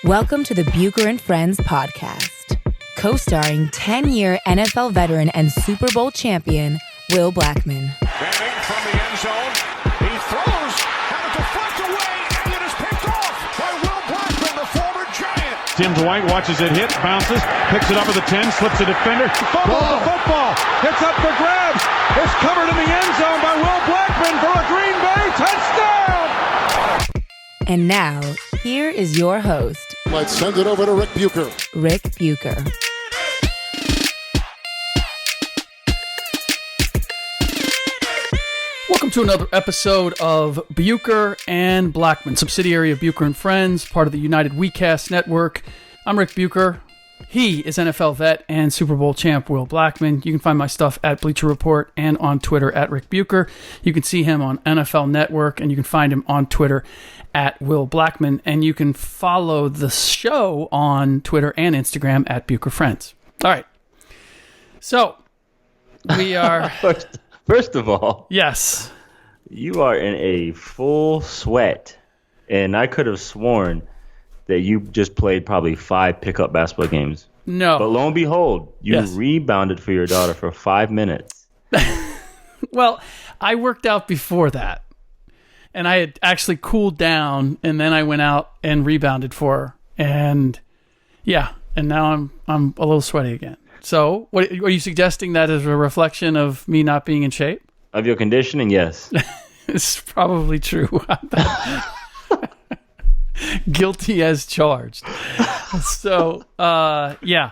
Welcome to the Bucher and Friends podcast, co-starring 10-year NFL veteran and Super Bowl champion, Will Blackman. Manning from the end zone. He throws, and a deflect away, and it is picked off by Will Blackman, the former Giant. Tim Dwight watches it hit, bounces, picks it up at the 10, slips a defender, fumbles the football, it's up for grabs, it's covered in the end zone by Will Blackman for a Green Bay touchdown! And now, here is your host, Let's send it over to Ric Bucher. Ric Bucher. Welcome to another episode of Bucher and Blackman, subsidiary of Bucher and Friends, part of the United WeCast network. I'm Ric Bucher. He is NFL vet and Super Bowl champ Will Blackman. You can find my stuff at Bleacher Report and on Twitter at Ric Bucher. You can see him on NFL Network, and you can find him on Twitter at Will Blackman. And you can follow the show on Twitter and Instagram at Bucher Friends. All right. So, we are... First of all, Yes. you are in a full sweat, and I could have sworn that you just played probably 5 pickup basketball games. No. But lo and behold, you Yes. rebounded for your daughter for 5 minutes. Well, I worked out before that, and I had actually cooled down, and then I went out and rebounded for her, and yeah, and now I'm a little sweaty again. So, what are you suggesting that is a reflection of me not being in shape? Of your conditioning, yes. It's probably true. Guilty as charged. So, yeah.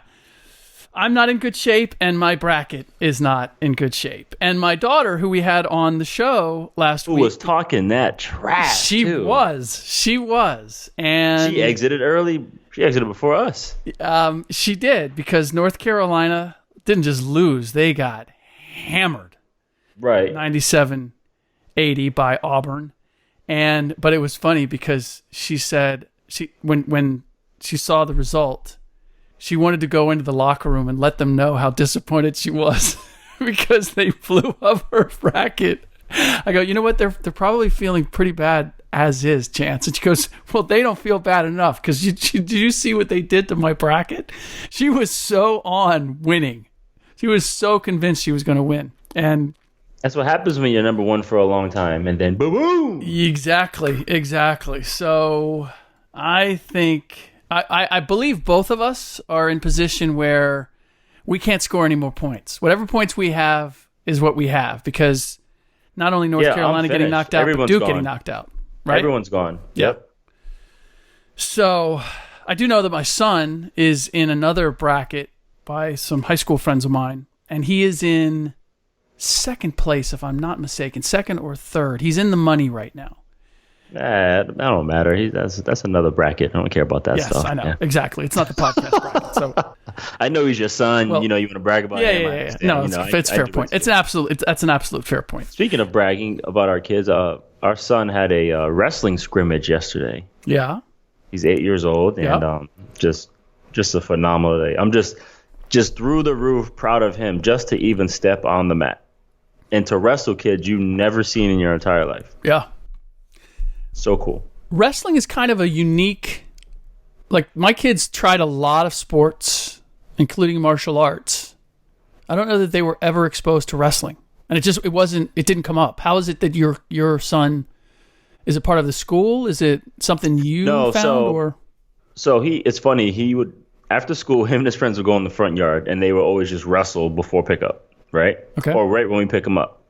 I'm not in good shape, and my bracket is not in good shape. And my daughter, who we had on the show last Who week, was talking that trash, She too. was. And She exited early. She exited before us. she did, because North Carolina didn't just lose. They got hammered. Right. 97-80 by Auburn. But it was funny because she said when she saw the result, she wanted to go into the locker room and let them know how disappointed she was because they blew up her bracket. I go, you know what? They're probably feeling pretty bad as is, Chance. And she goes, well, they don't feel bad enough because did you see what they did to my bracket? She was so on winning. She was so convinced she was going to win. And That's what happens when you're number one for a long time, and then boom. Exactly. So I think I believe both of us are in position where we can't score any more points. Whatever points we have is what we have, because not only North Carolina getting knocked out, but Duke getting knocked out. Right? Everyone's gone. Yep. So I do know that my son is in another bracket by some high school friends of mine, and he is in second place, if I'm not mistaken, second or third. He's in the money right now. That don't matter. That's another bracket. I don't care about that stuff. Yes, I know. Yeah. Exactly. It's not the podcast bracket. So I know he's your son. Well, you want to brag about him. I understand. No, it's fair point. That's an absolute fair point. Speaking of bragging about our kids, our son had a wrestling scrimmage yesterday. Yeah. He's 8 years old, and just a phenomenal day. I'm just through the roof proud of him just to even step on the mat and to wrestle kids you've never seen in your entire life. Yeah. So cool. Wrestling is kind of a unique, like, my kids tried a lot of sports, including martial arts. I don't know that they were ever exposed to wrestling, and it didn't come up. How is it that your son, is it part of the school? Is it something you found? So it's funny. He would, after school, him and his friends would go in the front yard, and they would always just wrestle before pickup, right? Okay. Or right when we pick him up.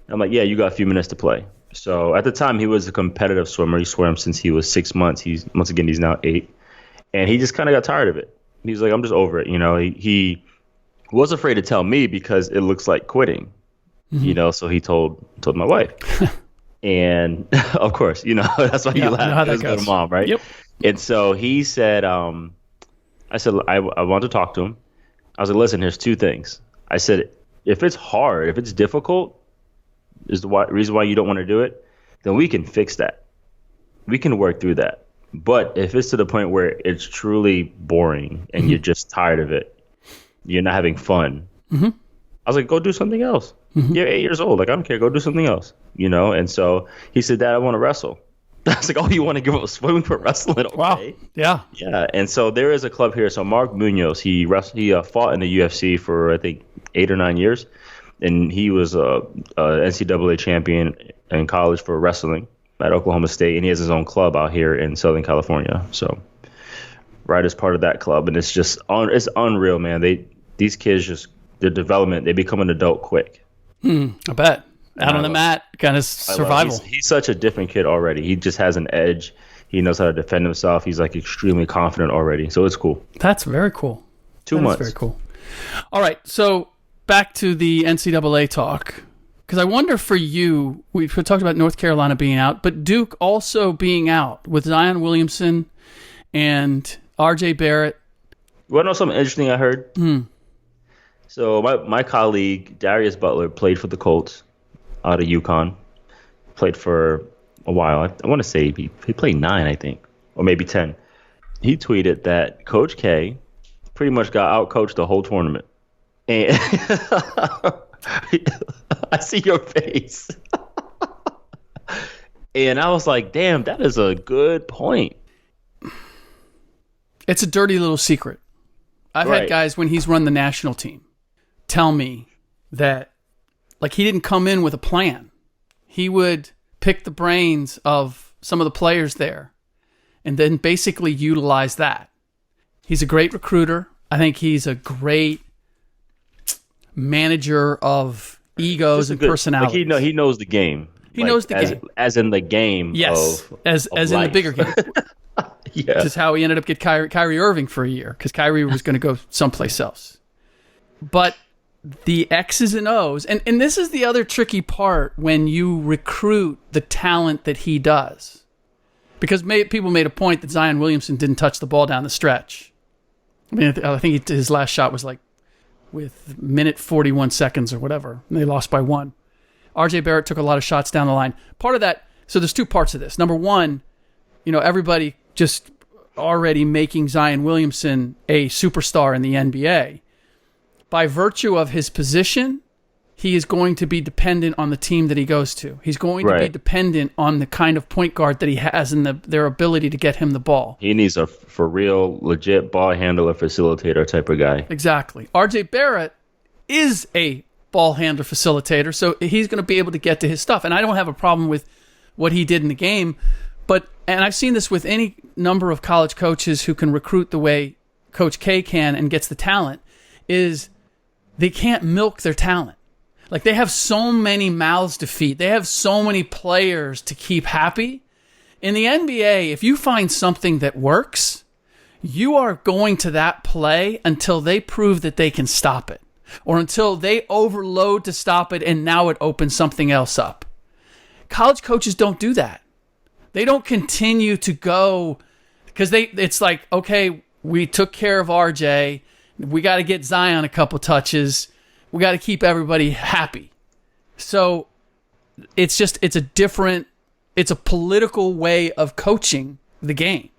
I'm like, yeah, you got a few minutes to play. So at the time, he was a competitive swimmer. He swam since he was 6 months. He's now 8, and he just kind of got tired of it. He's like, I'm just over it. He was afraid to tell me because it looks like quitting. Mm-hmm. So he told my wife, and of course, that's why you laugh. It was good mom, right? Yep. And so he said, I want to talk to him. I was like, listen, here's 2 things. I said, if it's hard, if it's difficult, is the reason why you don't want to do it, then we can fix that. We can work through that. But if it's to the point where it's truly boring and you're just tired of it, you're not having fun. Mm-hmm. I was like, go do something else. Mm-hmm. You're 8 years old. Like, I don't care. Go do something else. And so he said, Dad, I want to wrestle. I was like, oh, you want to give up swimming for wrestling? Okay. Wow. Yeah. Yeah. And so there is a club here. So Mark Munoz, he fought in the UFC for, I think, 8 or 9 years. And he was a NCAA champion in college for wrestling at Oklahoma State. And he has his own club out here in Southern California. So right as part of that club. And it's just it's unreal, man. These kids their development, they become an adult quick. I bet. Out on the mat, kind of survival. He's such a different kid already. He just has an edge. He knows how to defend himself. He's like extremely confident already. So it's cool. That's very cool. 2 months. Very cool. All right. So back to the NCAA talk. Because I wonder for you, we've talked about North Carolina being out, but Duke also being out with Zion Williamson and RJ Barrett. You want to know something interesting I heard? So my colleague, Darius Butler, played for the Colts out of UConn. Played for a while. I want to say he played 9, I think, or maybe 10. He tweeted that Coach K pretty much got out-coached the whole tournament. And I see your face. And I was like, damn, that is a good point. It's a dirty little secret. I've had guys, when he's run the national team, tell me that he didn't come in with a plan. He would pick the brains of some of the players there and then basically utilize that. He's a great recruiter. I think he's a great manager of egos and personalities. He knows the game. He knows the game. As in the game. Yes, as in the bigger game. Yeah. Which is how he ended up getting Kyrie Irving for a year, because Kyrie was going to go someplace else. But the X's and O's, and this is the other tricky part when you recruit the talent that he does. Because people made a point that Zion Williamson didn't touch the ball down the stretch. I mean, I think his last shot was with minute 41 seconds or whatever, and they lost by 1. RJ Barrett took a lot of shots down the line. Part of that, so there's 2 parts of this. Number one, everybody just already making Zion Williamson a superstar in the NBA. By virtue of his position, he is going to be dependent on the team that he goes to. He's going to be dependent on the kind of point guard that he has and their ability to get him the ball. He needs a for real, legit ball handler, facilitator type of guy. Exactly. RJ Barrett is a ball handler, facilitator, so he's going to be able to get to his stuff. And I don't have a problem with what he did in the game, and I've seen this with any number of college coaches who can recruit the way Coach K can and gets the talent, is they can't milk their talent. They have so many mouths to feed. They have so many players to keep happy. In the NBA, if you find something that works, you are going to that play until they prove that they can stop it, or until they overload to stop it and now it opens something else up. College coaches don't do that. They don't continue to go because it's like, okay, we took care of RJ. We got to get Zion a couple touches. We got to keep everybody happy. So it's a political way of coaching the game.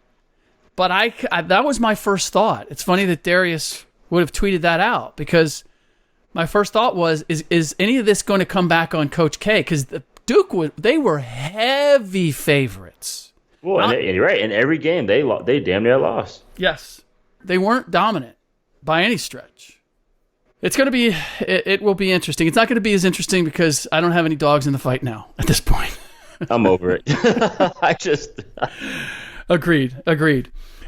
But I that was my first thought. It's funny that Darius would have tweeted that out, because my first thought was, is any of this going to come back on Coach K? Because Duke they were heavy favorites. Well, and you're right. In every game, they damn near lost. Yes. They weren't dominant by any stretch. It's going to be, it will be interesting. It's not going to be as interesting because I don't have any dogs in the fight now at this point. I'm over it. Agreed.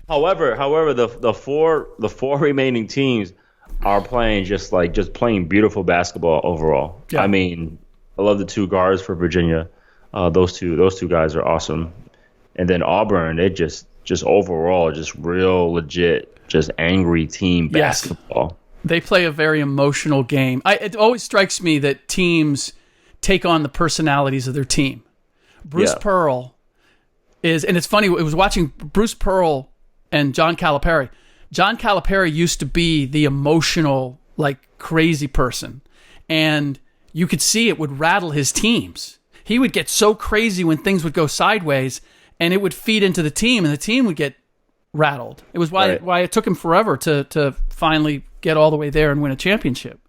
However, the four remaining teams are playing just playing beautiful basketball overall. Yeah. I mean, I love the 2 guards for Virginia. Those two guys are awesome. And then Auburn, they just overall just real legit, just angry team basketball. Yes. They play a very emotional game. It always strikes me that teams take on the personalities of their team. Bruce Pearl is, and it's funny, it was watching Bruce Pearl and John Calipari. John Calipari used to be the emotional, crazy person. And you could see it would rattle his teams. He would get so crazy when things would go sideways, and it would feed into the team, and the team would get rattled. It was why it took him forever to finally get all the way there and win a championship.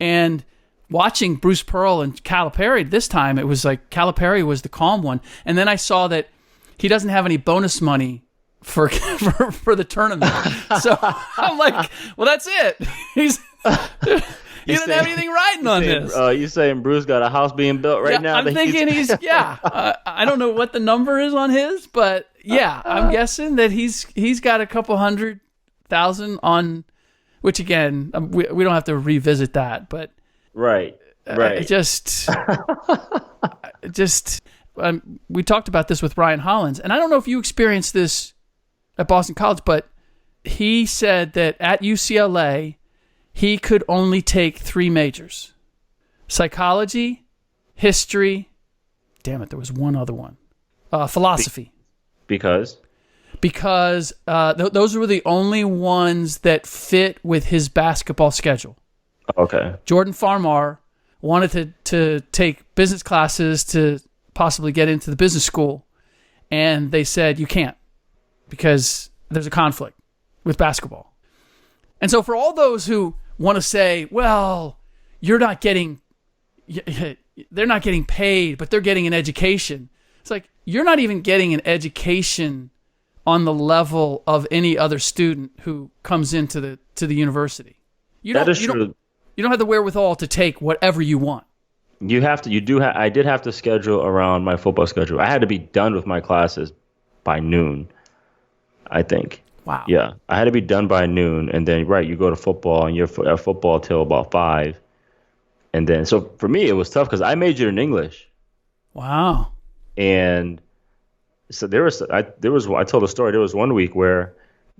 And watching Bruce Pearl and Calipari this time, it was like Calipari was the calm one. And then I saw that he doesn't have any bonus money for the tournament. So I'm like, well, that's it. He doesn't have anything riding on this. You saying Bruce got a house being built right now? I'm thinking I don't know what the number is on his, but yeah, I'm guessing that he's got a couple $100,000 on, which again, we don't have to revisit that, but right. We talked about this with Ryan Hollins, and I don't know if you experienced this at Boston College, but he said that at UCLA, he could only take 3 majors: psychology, history. Damn it, there was one other one. Philosophy. Because those were the only ones that fit with his basketball schedule. Okay. Jordan Farmar wanted to take business classes to possibly get into the business school, and they said you can't because there's a conflict with basketball. And so for all those who want to say, well, they're not getting paid, but they're getting an education. It's like, you're not even getting an education on the level of any other student who comes into the university. That is true. You don't have the wherewithal to take whatever you want. I did have to schedule around my football schedule. I had to be done with my classes by noon, I think. Wow. Yeah, I had to be done by noon, and then you go to football, and you're at football till about 5, and then so for me it was tough because I majored in English. Wow. And so I told a story. There was one week where,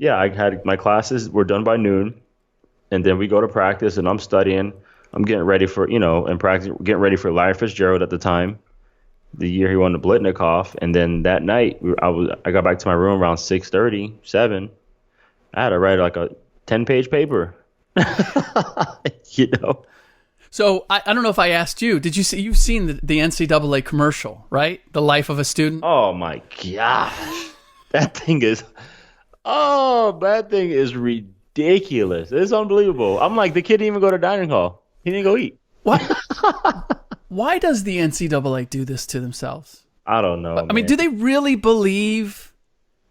I had my classes were done by noon, and then we go to practice, and I'm studying. I'm getting ready for in practice, getting ready for Larry Fitzgerald at the time, the year he won the Blitnikoff. And then that night, I got back to my room around 6:30, 7. I had to write like a 10-page paper. So I don't know if I asked you. Did you see? You've seen the NCAA commercial, right? The Life of a Student. Oh my gosh, that thing is ridiculous. It's unbelievable. I'm like, the kid didn't even go to dining hall. He didn't go eat. What? Why does the NCAA do this to themselves? I don't know. I mean, do they really believe?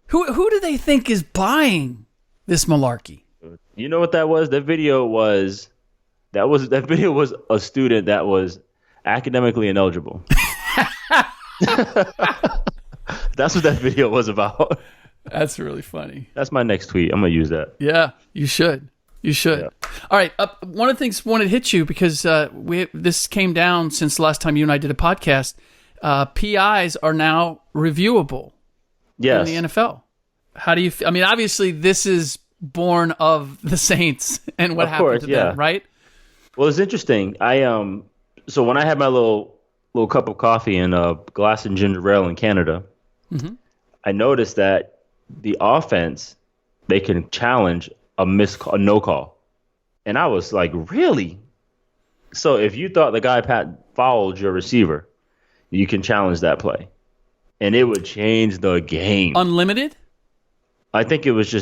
Who do they think is buying this malarkey? You know what that was? That video was a student that was academically ineligible. That's what that video was about. That's really funny. That's my next tweet. I'm gonna use that. Yeah, you should. Yeah. All right. One of the things I wanted to hit you because this came down since the last time you and I did a podcast. PIs are now reviewable. Yes. In the NFL. How do you? I mean, obviously, this is born of the Saints and what happened to them, right? Well, it's interesting. So when I had my little cup of coffee and a glass of ginger ale in Canada, mm-hmm. I noticed that the offense, they can challenge a no call. And I was like, really? So if you thought the guy fouled your receiver, you can challenge that play. And it would change the game. Unlimited? I think it was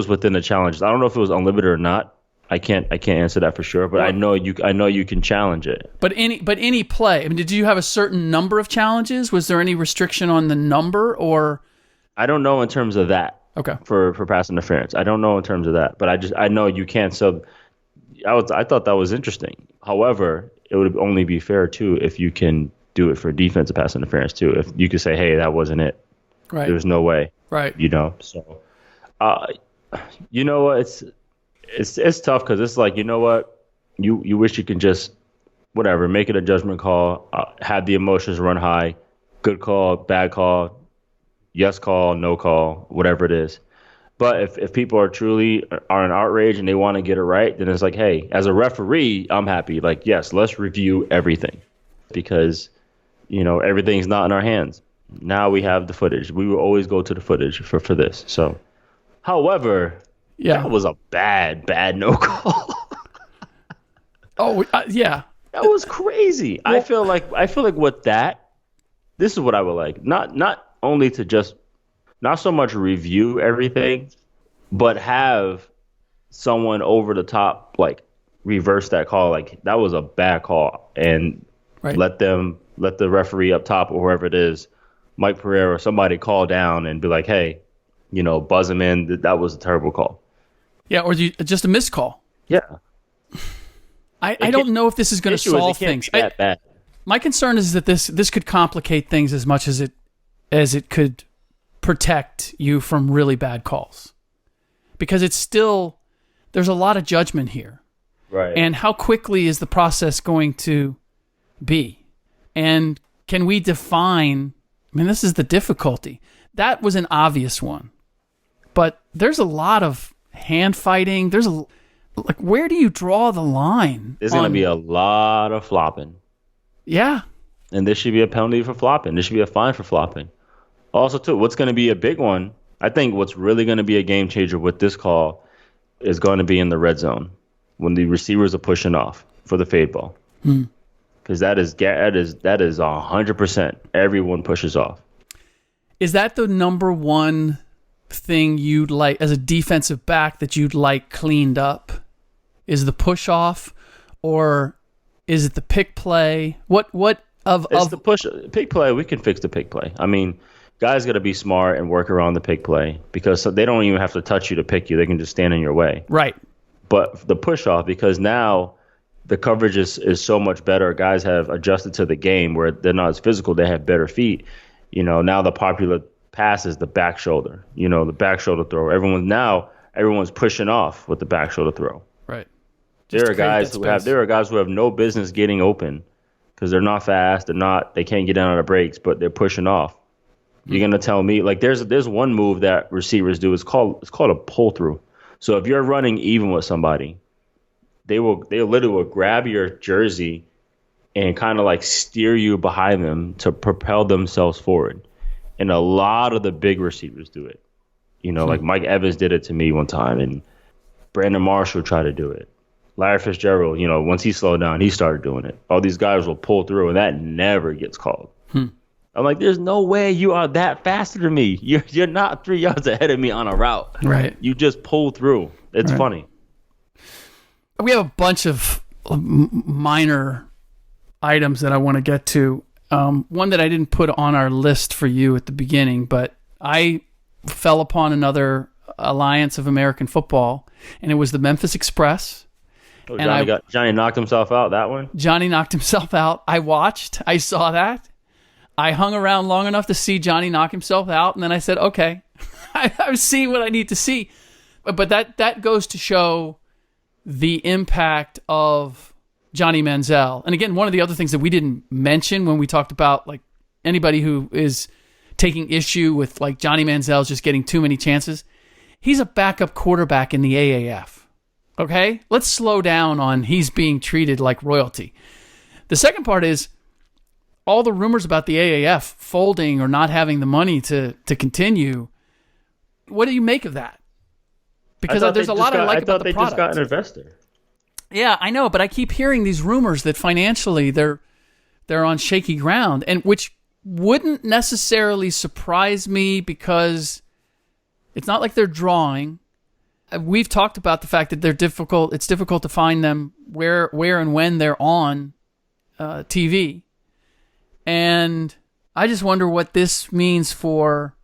within the challenge. I don't know if it was unlimited or not. I can't answer that for sure, but I know you can challenge it. But any play. I mean, did you have a certain number of challenges? Was there any restriction on the number, or? I don't know in terms of that. Okay. For pass interference, I don't know in terms of that, but I know you can. So I thought that was interesting. However, it would only be fair too if you can do it for defensive pass interference too. If you could say, hey, that wasn't it. Right. There's no way. Right. So, you know what? It's tough because it's like, you know what? You wish you can just, whatever, make it a judgment call, have the emotions run high, good call, bad call, yes call, no call, whatever it is. But if people are in outrage and they want to get it right, then it's like, hey, as a referee, I'm happy. Like, yes, let's review everything because, everything's not in our hands. Now we have the footage. We will always go to the footage for this. So, however, that was a bad no call. Yeah. That was crazy. Well, I feel like with that, this is what I would like. Not only to just not so much review everything, but have someone over the top like reverse that call. Like, that was a bad call, and let the referee up top or whoever it is Mike Pereira or somebody call down and be like, hey, buzz him in. That was a terrible call. Yeah, or just a missed call. Yeah. I don't know if this is going to solve things. That bad. My concern is that this could complicate things as much as it could protect you from really bad calls. Because there's a lot of judgment here. Right. And how quickly is the process going to be? And can we define, this is the difficulty. That was an obvious one. But there's a lot of hand fighting. Where do you draw the line? There's going to be a lot of flopping. Yeah. And there should be a penalty for flopping. There should be a fine for flopping. Also, too, what's going to be a big one, I think what's really going to be a game changer with this call is going to be in the red zone when the receivers are pushing off for the fade ball. Because that is 100%. Everyone pushes off. Is that the number one thing you'd like as a defensive back that you'd like cleaned up? Is the push off, or is it the pick play? It's the pick play. We can fix the pick play. Guys got to be smart and work around the pick play because they don't even have to touch you to pick you. They can just stand in your way. Right. But the push off, because now the coverage is so much better. Guys have adjusted to the game where they're not as physical. They have better feet. Now the popular pass is the back shoulder. The back shoulder throw. Everyone's pushing off with the back shoulder throw. Right. There are guys who have no business getting open because they're not fast. They can't get down on the brakes, but they're pushing off. You're gonna tell me there's one move that receivers do. It's called a pull through. So if you're running even with somebody, they literally will grab your jersey and kind of steer you behind them to propel themselves forward. And a lot of the big receivers do it. Like Mike Evans did it to me one time, and Brandon Marshall tried to do it. Larry Fitzgerald, once he slowed down, he started doing it. All these guys will pull through, and that never gets called. I'm like, there's no way you are that faster than me. You're not 3 yards ahead of me on a route. Right. You just pull through. It's funny. We have a bunch of minor items that I want to get to. One that I didn't put on our list for you at the beginning, but I fell upon another alliance of American football, and it was the Memphis Express. Oh, Johnny knocked himself out, that one? Johnny knocked himself out. I watched. I saw that. I hung around long enough to see Johnny knock himself out, and then I said, okay, I've seen what I need to see. But that goes to show the impact of Johnny Manziel. And again, one of the other things that we didn't mention when we talked about anybody who is taking issue with Johnny Manziel just getting too many chances, he's a backup quarterback in the AAF. Okay? Let's slow down on he's being treated like royalty. The second part is all the rumors about the AAF folding or not having the money to continue. What do you make of that? Because there's a lot I like about the product. I thought they just got an investor. Yeah, I know, but I keep hearing these rumors that financially they're on shaky ground, and which wouldn't necessarily surprise me because it's not like they're drawing. We've talked about the fact that they're difficult. It's difficult to find them where and when they're on TV. And I just wonder what this means for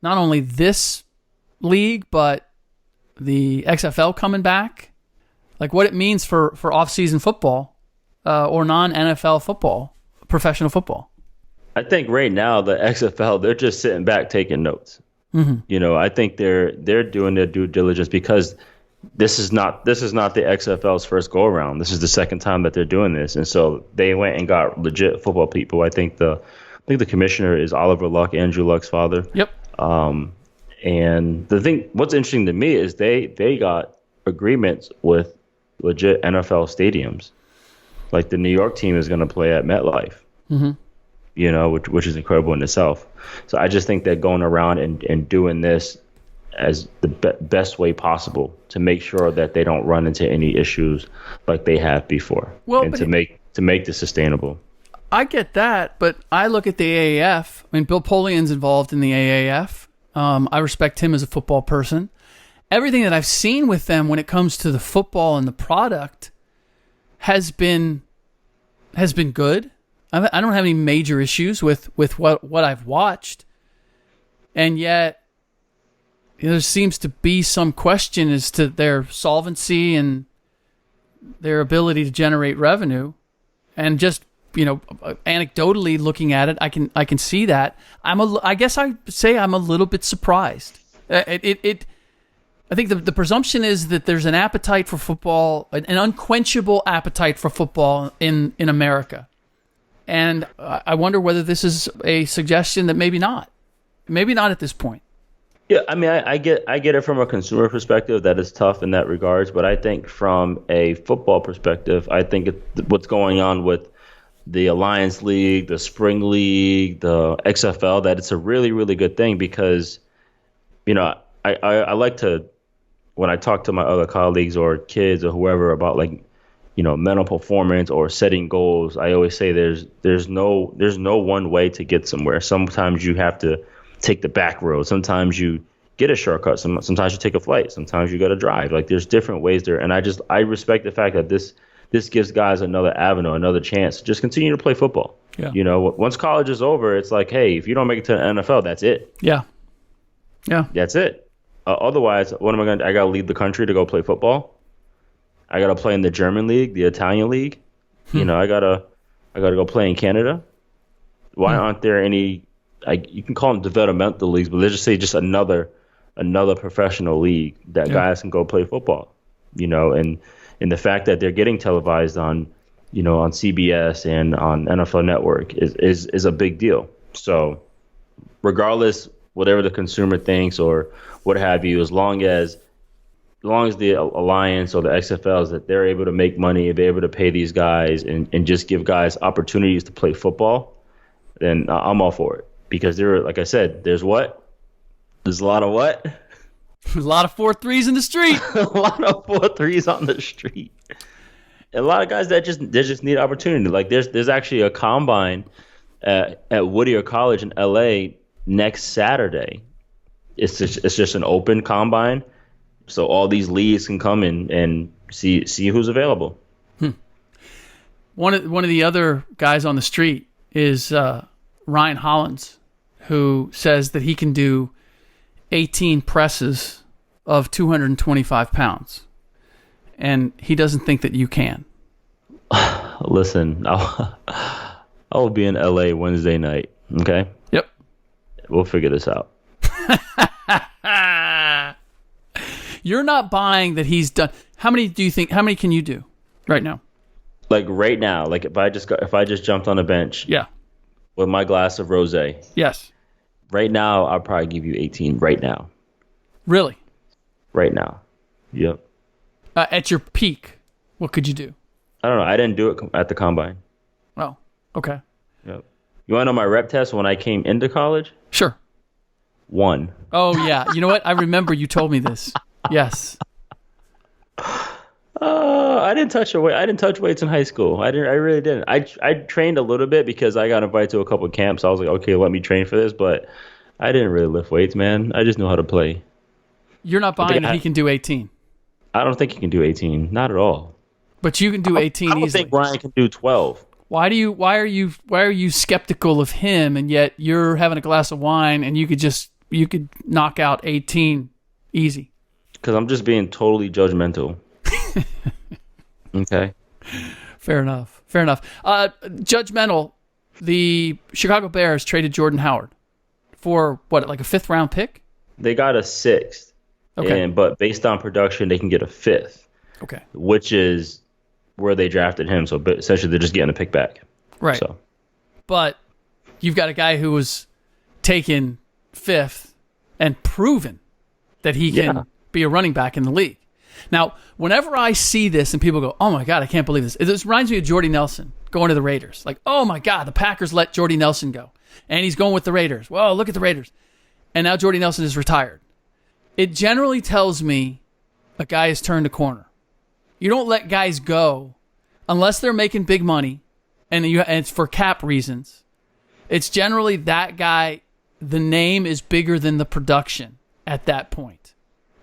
not only this league, but the XFL coming back. What it means for off-season football or non-NFL football, professional football. I think right now the XFL, they're just sitting back taking notes. Mm-hmm. I think they're doing their due diligence because this is not the XFL's first go around. This is the second time that they're doing this, and so they went and got legit football people. I think the commissioner is Oliver Luck, Andrew Luck's father. Yep. And what's interesting to me is they got agreements with legit NFL stadiums. Like the New York team is going to play at MetLife. Mm-hmm. Which is incredible in itself. So I just think they're going around and doing this as the best way possible to make sure that they don't run into any issues like they have before. Well, and to make this sustainable. I get that, but I look at the AAF. Bill Polian's involved in the AAF. I respect him as a football person. Everything that I've seen with them when it comes to the football and the product has been good. I don't have any major issues with what I've watched. And yet, there seems to be some question as to their solvency and their ability to generate revenue. And just, anecdotally looking at it, I can see that. I guess I say I'm a little bit surprised. I think the presumption is that there's an appetite for football, an unquenchable appetite for football in America. And I wonder whether this is a suggestion that maybe not at this point. Yeah, I mean, I get it from a consumer perspective that it's tough in that regards, but I think from a football perspective, I think what's going on with the Alliance League, the Spring League, the XFL, that it's a really, really good thing because, I like to, when I talk to my other colleagues or kids or whoever about mental performance or setting goals, I always say there's no one way to get somewhere. Sometimes you have to take the back road. Sometimes you get a shortcut. Sometimes you take a flight. Sometimes you got to drive. There's different ways there. And I respect the fact that this gives guys another avenue, another chance to just continue to play football. Yeah. Once college is over, it's like, hey, if you don't make it to the NFL, that's it. Yeah. Yeah. That's it. Otherwise, what am I going to do? I got to leave the country to go play football. I got to play in the German league, the Italian league. I got to go play in Canada. Why aren't there any, you can call them developmental leagues, but let's just say just another professional league that guys can go play football, and the fact that they're getting televised on CBS and on NFL Network is a big deal. So regardless, whatever the consumer thinks or what have you, as long as the Alliance or the XFLs that they're able to make money, they're able to pay these guys and just give guys opportunities to play football, then I'm all for it. Because like I said, there's a lot of what? There's a lot of 4-3s in the street. A lot of 4-3s on the street. And a lot of guys that just need opportunity. There's actually a combine at Whittier College in LA next Saturday. It's just an open combine, so all these leagues can come in and see who's available. One of the other guys on the street is Ryan Hollins, who says that he can do 18 presses of 225 pounds, and he doesn't think that you can. Listen, I'll be in LA Wednesday night. Okay. Yep. We'll figure this out. You're not buying that he's done. How many can you do right now? Right now, if I just jumped on a bench. Yeah. With my glass of rosé. Yes. Right now, I'll probably give you 18 right now. Really? Right now. Yep. At your peak, what could you do? I don't know. I didn't do it at the combine. Oh, okay. Yep. You want to know my rep test when I came into college? Sure. 1. Oh, yeah. You know what? I remember you told me this. Yes. I didn't touch a weight. I didn't touch weights in high school. I really didn't. I trained a little bit because I got invited to a couple of camps. I was like, okay, let me train for this, but I didn't really lift weights, man. I just know how to play. You're not buying that he can do 18. I don't think he can do 18. Not at all. But you can do 18 easily. I don't think Ryan can do 12. Why are you skeptical of him, and yet you're having a glass of wine and you could knock out 18 easy? Because I'm just being totally judgmental. Okay. Fair enough. Judgmental. The Chicago Bears traded Jordan Howard for what, like a 5th round pick? They got a 6th. Okay. But based on production, they can get a 5th. Okay. Which is where they drafted him. So essentially, they're just getting a pick back. Right. So. But you've got a guy who was taken 5th and proven that he can be a running back in the league. Now, whenever I see this and people go, oh my God, I can't believe this. This reminds me of Jordy Nelson going to the Raiders. Like, oh my God, the Packers let Jordy Nelson go. And he's going with the Raiders. Whoa, look at the Raiders. And now Jordy Nelson is retired. It generally tells me a guy has turned a corner. You don't let guys go unless they're making big money and it's for cap reasons. It's generally that guy, the name is bigger than the production at that point.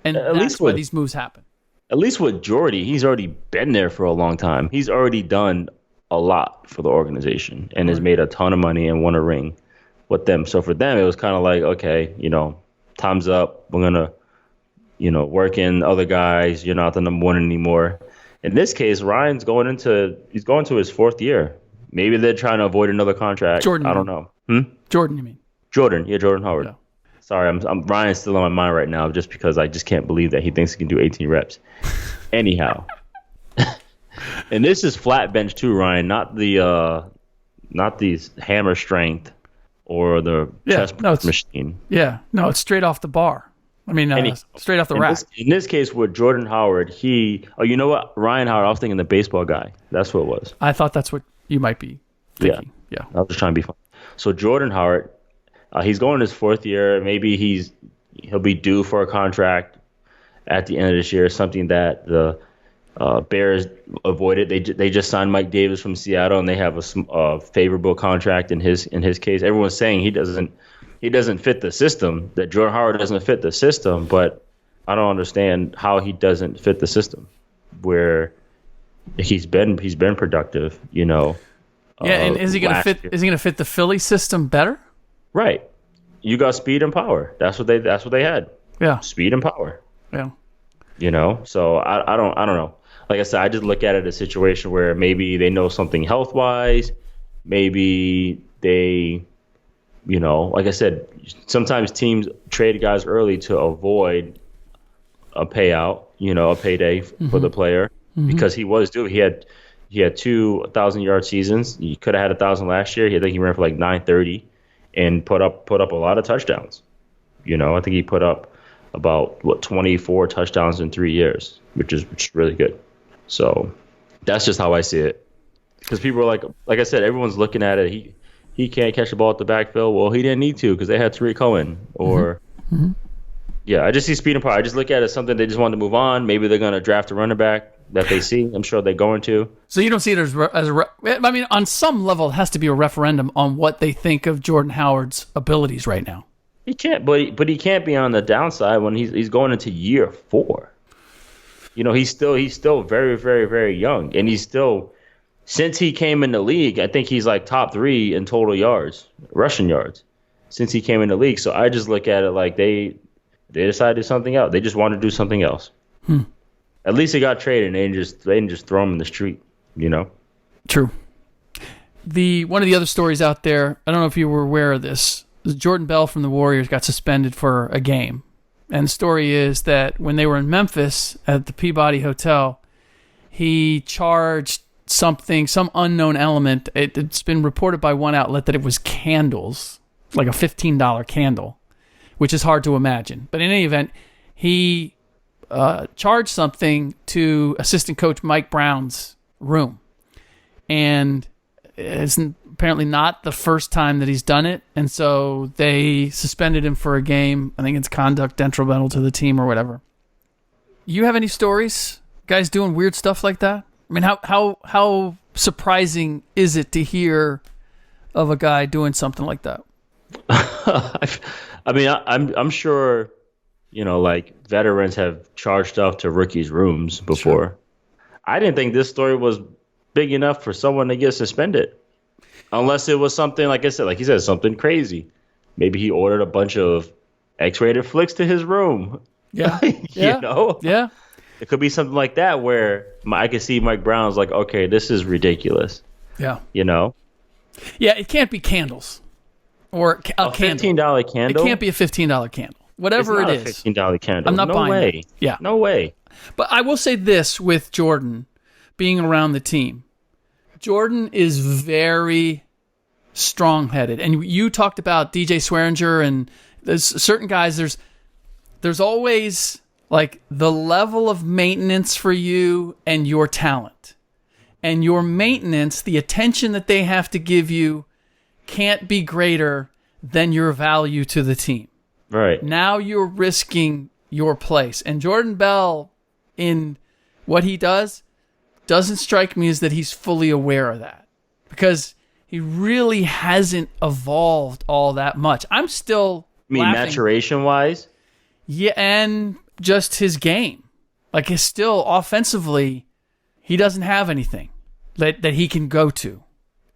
And that's why these moves happen. At least with Jordy, he's already been there for a long time. He's already done a lot for the organization and has made a ton of money and won a ring with them. So for them, it was kind of like, okay, time's up. We're going to, work in other guys. You're not the number one anymore. In this case, Ryan's going into his fourth year. Maybe they're trying to avoid another contract. Jordan, I don't know. Jordan, you mean? Jordan. Yeah, Jordan Howard. Yeah. Sorry, Ryan's still on my mind right now just because I just can't believe that he thinks he can do 18 reps. Anyhow. And this is flat bench too, Ryan, not the hammer strength or the chest machine. Yeah, no, it's straight off the bar. I mean, straight off the rack. In this case, with Jordan Howard, you know what? Ryan Howard, I was thinking the baseball guy. That's what it was. I thought that's what you might be thinking. Yeah. I was just trying to be fun. So Jordan Howard, he's going his fourth year. Maybe he'll be due for a contract at the end of this year, something that the Bears avoided. They just signed Mike Davis from Seattle, and they have a favorable contract in his case. Everyone's saying he doesn't fit the system. That Jordan Howard doesn't fit the system, but I don't understand how he doesn't fit the system, where he's been productive. And is he going to fit? Is he going to fit the Philly system better? Right. You got speed and power. That's what they had. Yeah. Speed and power. Yeah. So I don't know. Like I said, I just look at it as a situation where maybe they know something health-wise. Maybe they, like I said, sometimes teams trade guys early to avoid a payout, a payday for the player, because he was due. He had 2 1,000-yard seasons. He could have had 1,000 last year. I think he ran for like 930 and put up a lot of touchdowns. I think he put up about 24 touchdowns in 3 years, which is really good. So that's just how I see it. Because people are like I said, everyone's looking at it. He can't catch the ball at the backfield. Well, he didn't need to because they had Tariq Cohen. Or I just see speed and power. I just look at it as something they just want to move on. Maybe they're going to draft a running back that they see. I'm sure they're going to. So you don't see it as I mean, on some level, it has to be a referendum on what they think of Jordan Howard's abilities right now. He can't, but he can't be on the downside when he's going into year 4. He's still very, very, very young, and he's still, since he came in the league, I think he's like top 3 in total yards, rushing yards, since he came in the league. So I just look at it like they decided something else. They just wanted to do something else. At least he got traded, and they didn't just throw him in the street. True. One of the other stories out there, I don't know if you were aware of this. Jordan Bell from the Warriors got suspended for a game. And the story is that when they were in Memphis at the Peabody Hotel, he charged some unknown element. It's been reported by one outlet that it was candles, like a $15 candle, which is hard to imagine. But in any event, he charged something to assistant coach Mike Brown's room. And it's apparently not the first time that he's done it, and so they suspended him for a game. I think it's conduct detrimental to the team or whatever. You have any stories? Guys doing weird stuff like that? I mean, how surprising is it to hear of a guy doing something like that? I mean, I'm sure, like veterans have charged stuff to rookies' rooms before. Sure. I didn't think this story was big enough for someone to get suspended. Unless it was something, like I said, like he said, something crazy. Maybe he ordered a bunch of X-rated flicks to his room. Yeah. Yeah. It could be something like that where I could see Mike Brown's like, okay, this is ridiculous. Yeah. Yeah, it can't be candles or a candle. $15 candle? It can't be a $15 candle. Whatever it is. It's not a $15 candle. I'm not buying way. It. Yeah. No way. But I will say this with Jordan being around the team. Jordan is very strong-headed. And you talked about DJ Swearinger, and there's certain guys, there's always like the level of maintenance for you and your talent. And your maintenance, the attention that they have to give you, can't be greater than your value to the team. Right. Now you're risking your place. And Jordan Bell, in what he doesn't strike me as that he's fully aware of that, because he really hasn't evolved all that much. I'm still maturation-wise? Yeah, and just his game. Like, he's still offensively, he doesn't have anything. that he can go to.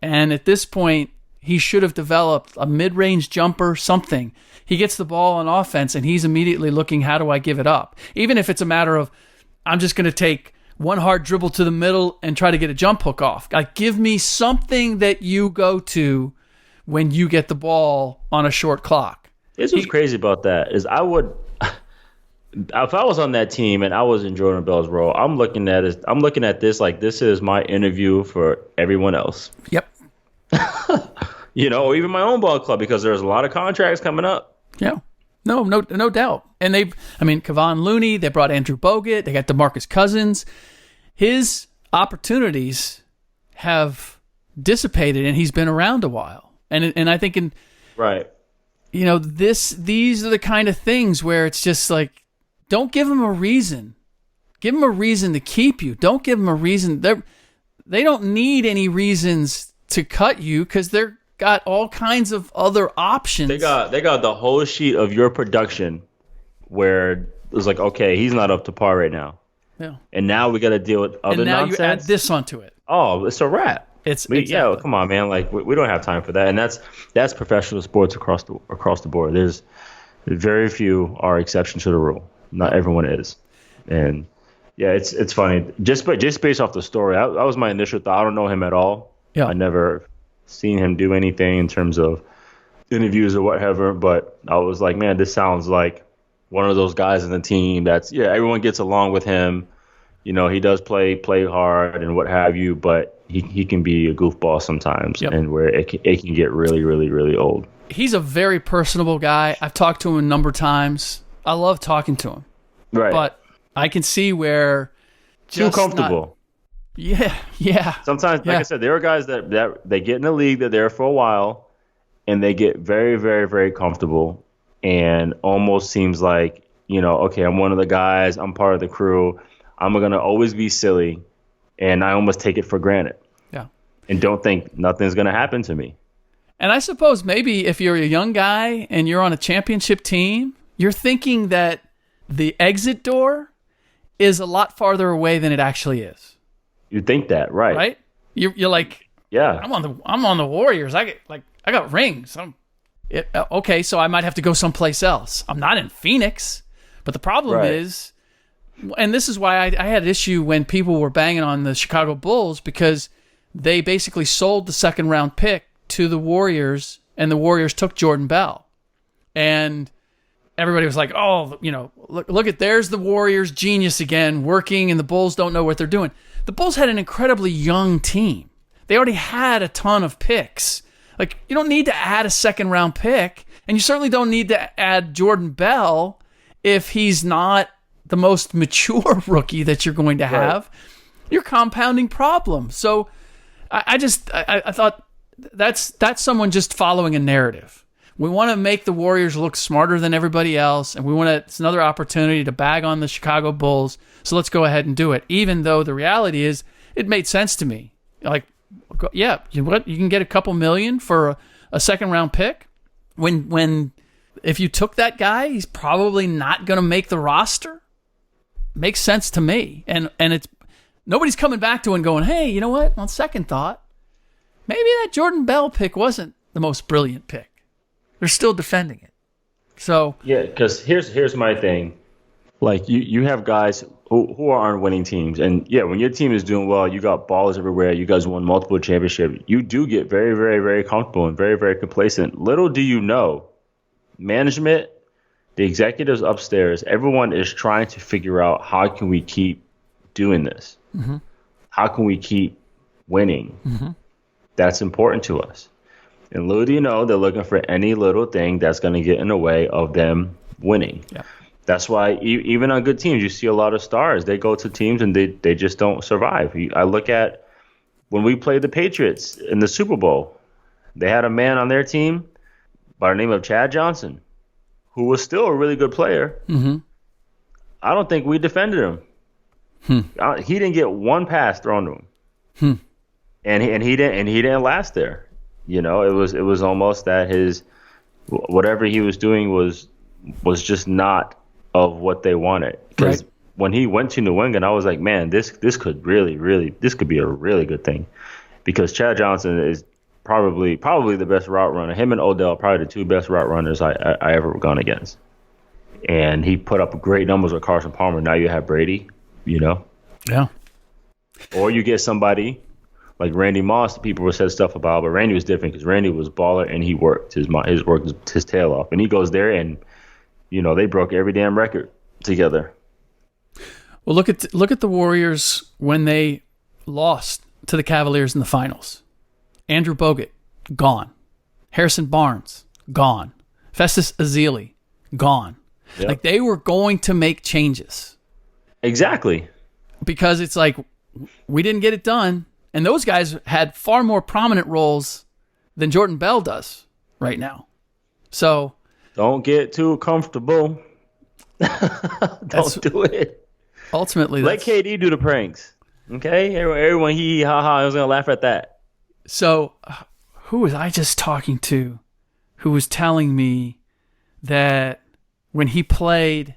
And at this point, he should have developed a mid-range jumper, something. He gets the ball on offense, and he's immediately looking, how do I give it up? Even if it's a matter of, I'm just going to take one hard dribble to the middle and try to get a jump hook off. Like, give me something that you go to when you get the ball on a short clock. This what's crazy about that is I would, if I was on that team and I was in Jordan Bell's role, I'm looking at this like this is my interview for everyone else. Yep. Or even my own ball club, because there's a lot of contracts coming up. Yeah. No doubt. And Kevon Looney, they brought Andrew Bogut, they got DeMarcus Cousins. His opportunities have dissipated, and he's been around a while. And I think right. These are the kind of things where it's just like, don't give them a reason. Give them a reason to keep you. Don't give them a reason. They don't need any reasons to cut you, because they're got all kinds of other options. They got the whole sheet of your production where it was like, okay, he's not up to par right now. Yeah. And now we got to deal with other nonsense. And now you add this onto it. Oh, it's a wrap. Exactly. Come on, man. Like we don't have time for that. And that's professional sports across the board. There's very few are exceptions to the rule. Not everyone is. And yeah, it's funny. Just based off the story, that was my initial thought. I don't know him at all. Yeah. I never seen him do anything in terms of interviews or whatever, but I was like, man, this sounds like one of those guys in the team that's, everyone gets along with him. He does play hard and what have you, but he can be a goofball sometimes. Yep. And where it can get really, really, really old. He's a very personable guy. I've talked to him a number of times. I love talking to him. Right. But I can see where too comfortable. Yeah. Sometimes, like I said, there are guys that they get in the league, they're there for a while, and they get very, very, very comfortable, and almost seems like, okay, I'm one of the guys, I'm part of the crew, I'm going to always be silly, and I almost take it for granted. Yeah. And don't think nothing's going to happen to me. And I suppose maybe if you're a young guy and you're on a championship team, you're thinking that the exit door is a lot farther away than it actually is. You think that, right? Right? You're like, yeah, I'm on the Warriors. I got rings. Okay, so I might have to go someplace else. I'm not in Phoenix, but the problem is, and this is why I had an issue when people were banging on the Chicago Bulls, because they basically sold the second round pick to the Warriors, and the Warriors took Jordan Bell, and everybody was like, oh, look at, there's the Warriors genius again working, and the Bulls don't know what they're doing. The Bulls had an incredibly young team. They already had a ton of picks. Like, you don't need to add a second round pick, and you certainly don't need to add Jordan Bell if he's not the most mature rookie that you're going to have. Right. You're compounding problems. So I thought that's someone just following a narrative. We want to make the Warriors look smarter than everybody else, and it's another opportunity to bag on the Chicago Bulls, so let's go ahead and do it, even though the reality is it made sense to me. Like, yeah, you can get a couple million for a second-round pick. When if you took that guy, he's probably not going to make the roster. Makes sense to me. And it's nobody's coming back to it and going, hey, you know what? On second thought, maybe that Jordan Bell pick wasn't the most brilliant pick. They're still defending it. So yeah, because here's my thing. Like you have guys who are on winning teams, and yeah, when your team is doing well, you got balls everywhere. You guys won multiple championships. You do get very, very, very comfortable and very, very complacent. Little do you know, management, the executives upstairs, everyone is trying to figure out how can we keep doing this. Mm-hmm. How can we keep winning? Mm-hmm. That's important to us. And little do you know, they're looking for any little thing that's going to get in the way of them winning. Yeah. That's why even on good teams, you see a lot of stars. They go to teams and they just don't survive. I look at when we played the Patriots in the Super Bowl, they had a man on their team by the name of Chad Johnson, who was still a really good player. Mm-hmm. I don't think we defended him. He didn't get one pass thrown to him. And he didn't last there. It was almost that his whatever he was doing was just not of what they wanted. Because when he went to New England, I was like, man, this could this could be a really good thing, because Chad Johnson is probably the best route runner. Him and Odell, probably the two best route runners I ever gone against. And he put up great numbers with Carson Palmer. Now you have Brady, Yeah. Or you get somebody like Randy Moss. People were said stuff about, but Randy was different because Randy was baller and he worked his tail off. And he goes there and, they broke every damn record together. Well, look at the Warriors when they lost to the Cavaliers in the finals. Andrew Bogut, gone. Harrison Barnes, gone. Festus Ezeli, gone. Yep. Like, they were going to make changes. Exactly. Because it's like, we didn't get it done. And those guys had far more prominent roles than Jordan Bell does right now. So don't get too comfortable. Don't do it. Ultimately, let KD do the pranks. Okay? Everyone I was going to laugh at that. So who was I just talking to who was telling me that when he played,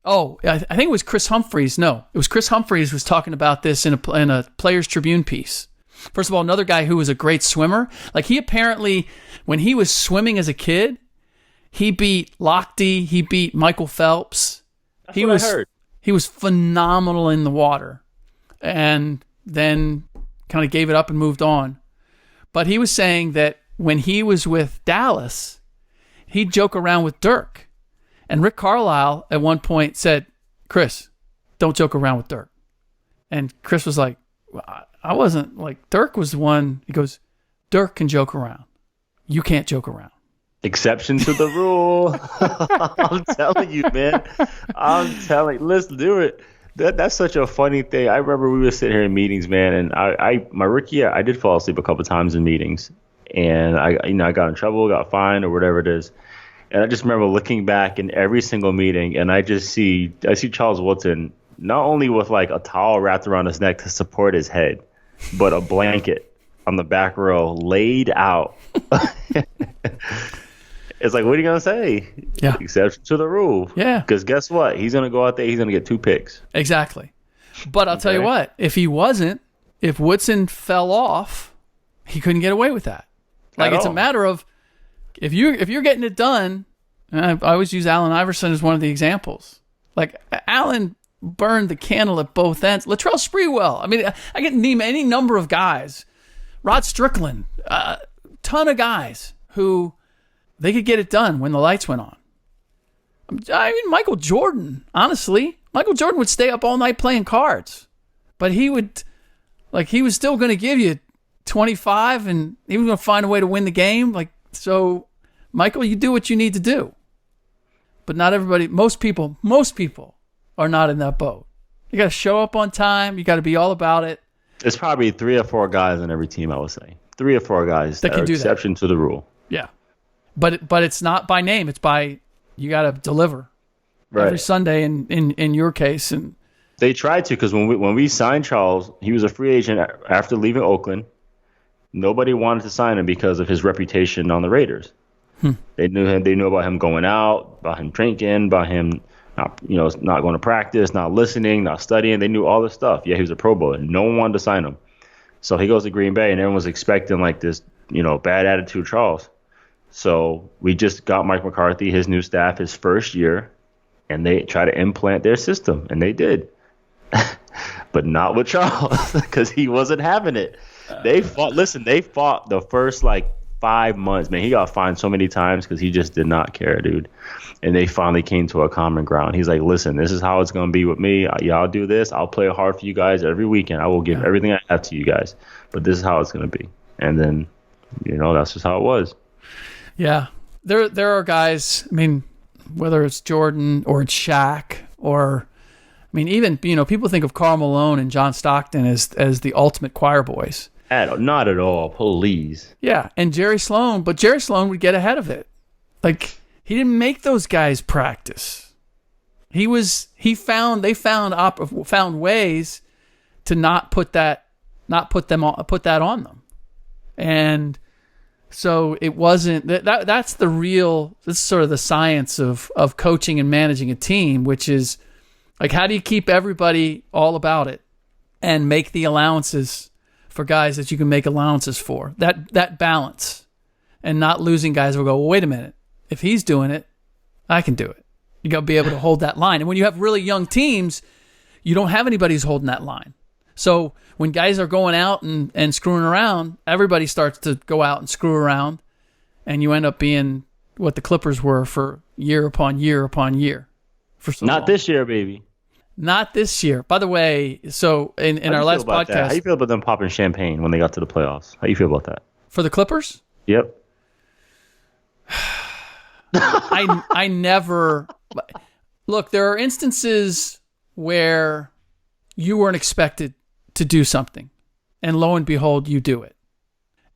I think it was Chris Humphreys. No, it was Chris Humphreys was talking about this in a Players Tribune piece. First of all, another guy who was a great swimmer. Like, he apparently, when he was swimming as a kid, he beat Lochte, he beat Michael Phelps. That's what I heard. He was phenomenal in the water, and then kind of gave it up and moved on. But he was saying that when he was with Dallas, he'd joke around with Dirk. And Rick Carlisle at one point said, Chris, don't joke around with Dirk. And Chris was like, I wasn't, like, Dirk was the one. He goes, Dirk can joke around. You can't joke around. Exception to the rule. I'm telling you, man. Let's do it. That's such a funny thing. I remember we were sitting here in meetings, man, and my rookie year, I did fall asleep a couple times in meetings. And I got in trouble, got fined, or whatever it is. And I just remember looking back in every single meeting, and I see Charles Woodson not only with like a towel wrapped around his neck to support his head, but a blanket on the back row laid out. It's like, what are you gonna say? Yeah, exception to the rule. Yeah, because guess what? He's gonna go out there. He's gonna get 2 picks. Exactly. But I'll tell you what: if Woodson fell off, he couldn't get away with that. Like, it's a matter of if you're getting it done. I always use Allen Iverson as one of the examples. Like, Allen burned the candle at both ends. Latrell Sprewell. I mean, I can name any number of guys. Rod Strickland. Ton of guys who they could get it done when the lights went on. I mean, Michael Jordan. Honestly, Michael Jordan would stay up all night playing cards, but he was still going to give you 25, and he was going to find a way to win the game. Like, so, Michael, you do what you need to do. But not everybody, most people are not in that boat. You got to show up on time. You got to be all about it. There's probably 3 or 4 guys on every team, I would say. 3 or 4 guys that can do exception to the rule. Yeah. But it's not by name. It's by, you got to deliver every Sunday in your case. And they tried to, because when we signed Charles, he was a free agent after leaving Oakland. Nobody wanted to sign him because of his reputation on the Raiders. They knew about him going out, about him drinking, about him not going to practice, not listening, not studying. They knew all this stuff. Yeah, he was a Pro Bowler. No one wanted to sign him. So he goes to Green Bay, and everyone was expecting like this, bad attitude Charles. So we just got Mike McCarthy, his new staff, his first year, and they try to implant their system, and they did. But not with Charles, because he wasn't having it. They fought the first 5 months, man. He got fined so many times because he just did not care, dude. And they finally came to a common ground. He's like, listen, this is how it's going to be with me. Y'all do this. I'll play hard for you guys every weekend. I will give everything I have to you guys. But this is how it's going to be. And then, that's just how it was. Yeah. There are guys, I mean, whether it's Jordan or it's Shaq or, I mean, even, people think of Karl Malone and John Stockton as the ultimate choir boys. Not at all, please. Yeah, and Jerry Sloan would get ahead of it. Like, he didn't make those guys practice. They found ways to not put that on them. And so it wasn't that's sort of the science of coaching and managing a team, which is Like, how do you keep everybody all about it and make the allowances for guys that you can make allowances for? That balance, and not losing guys who will go, well, wait a minute. If he's doing it, I can do it. You got to be able to hold that line. And when you have really young teams, you don't have anybody who's holding that line. So when guys are going out and screwing around, everybody starts to go out and screw around, and you end up being what the Clippers were for year upon year upon year. For so Not long. this year, baby. Not this year. By the way, so in our last podcast... How do you feel about them popping champagne when they got to the playoffs? How do you feel about that? For the Clippers? Yep. I never... Look, there are instances where you weren't expected to do something, and lo and behold, you do it.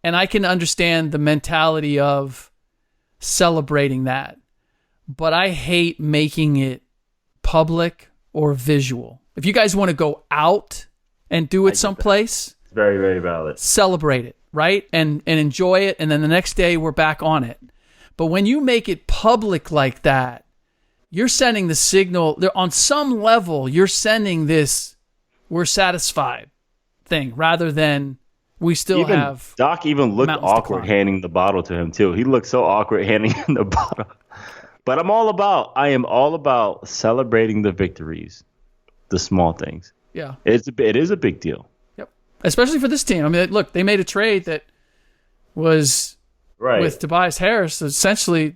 And I can understand the mentality of celebrating that, but I hate making it public or visual. If you guys want to go out and do it someplace, It's very, very valid. celebrate it, right? And enjoy it, and then the next day we're back on it. But when you make it public like that, you're sending the signal, on some level, you're sending this, we're satisfied thing, rather than we still have... Doc even looked awkward handing the bottle to him, too. He looked so awkward handing him the bottle. But I am all about celebrating the victories, the small things. Yeah. It is a big deal. Yep. Especially for this team. I mean, look, they made a trade that was with Tobias Harris. Essentially,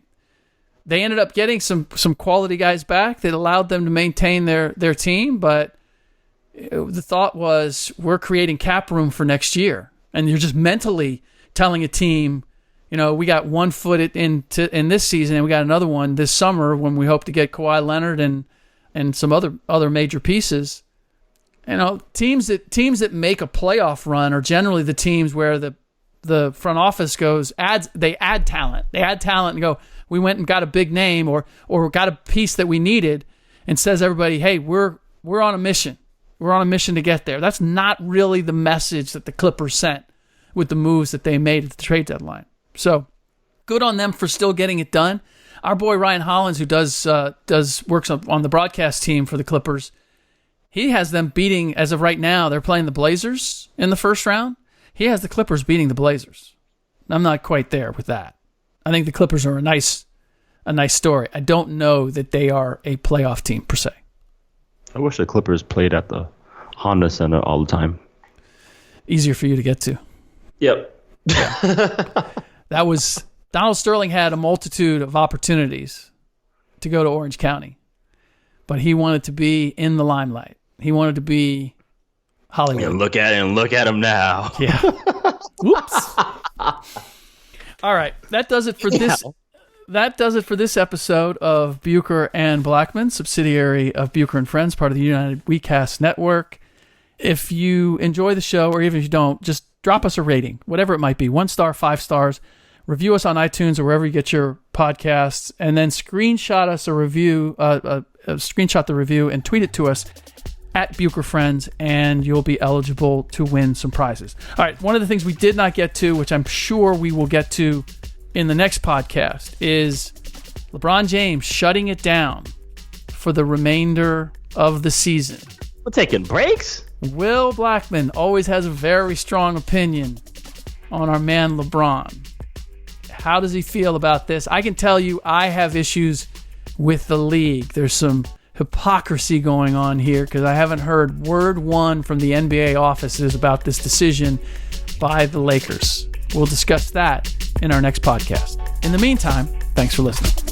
they ended up getting some quality guys back that allowed them to maintain their team, but the thought was, we're creating cap room for next year. And you're just mentally telling a team, we got 1 foot in this season, and we got another one this summer when we hope to get Kawhi Leonard and some other major pieces. Teams that make a playoff run are generally the teams where the front office they add talent. They add talent and go, we went and got a big name or got a piece that we needed, and says everybody, hey, we're on a mission. We're on a mission to get there. That's not really the message that the Clippers sent with the moves that they made at the trade deadline. So good on them for still getting it done. Our boy Ryan Hollins, who works on the broadcast team for the Clippers, he has them beating, as of right now, they're playing the Blazers in the first round. He has the Clippers beating the Blazers. I'm not quite there with that. I think the Clippers are a nice story. I don't know that they are a playoff team per se. I wish the Clippers played at the Honda Center all the time. Easier for you to get to. Yep. That was... Donald Sterling had a multitude of opportunities to go to Orange County, but he wanted to be in the limelight. He wanted to be Hollywood. And look at him now. Yeah. Whoops. All right, that does it for this. That does it for this episode of Bucher and Blackman, subsidiary of Bucher and Friends, part of the United WeCast Network. If you enjoy the show, or even if you don't, just drop us a rating, whatever it might be, 1 star, 5 stars. Review us on iTunes or wherever you get your podcasts, and then screenshot us a review, screenshot the review, and tweet it to us at Bucher Friends, and you'll be eligible to win some prizes. All right, one of the things we did not get to, which I'm sure we will get to in the next podcast, is LeBron James shutting it down for the remainder of the season. We're taking breaks? Will Blackman always has a very strong opinion on our man LeBron. How does he feel about this? I can tell you I have issues with the league. There's some hypocrisy going on here because I haven't heard word one from the NBA offices about this decision by the Lakers. We'll discuss that in our next podcast. In the meantime, thanks for listening.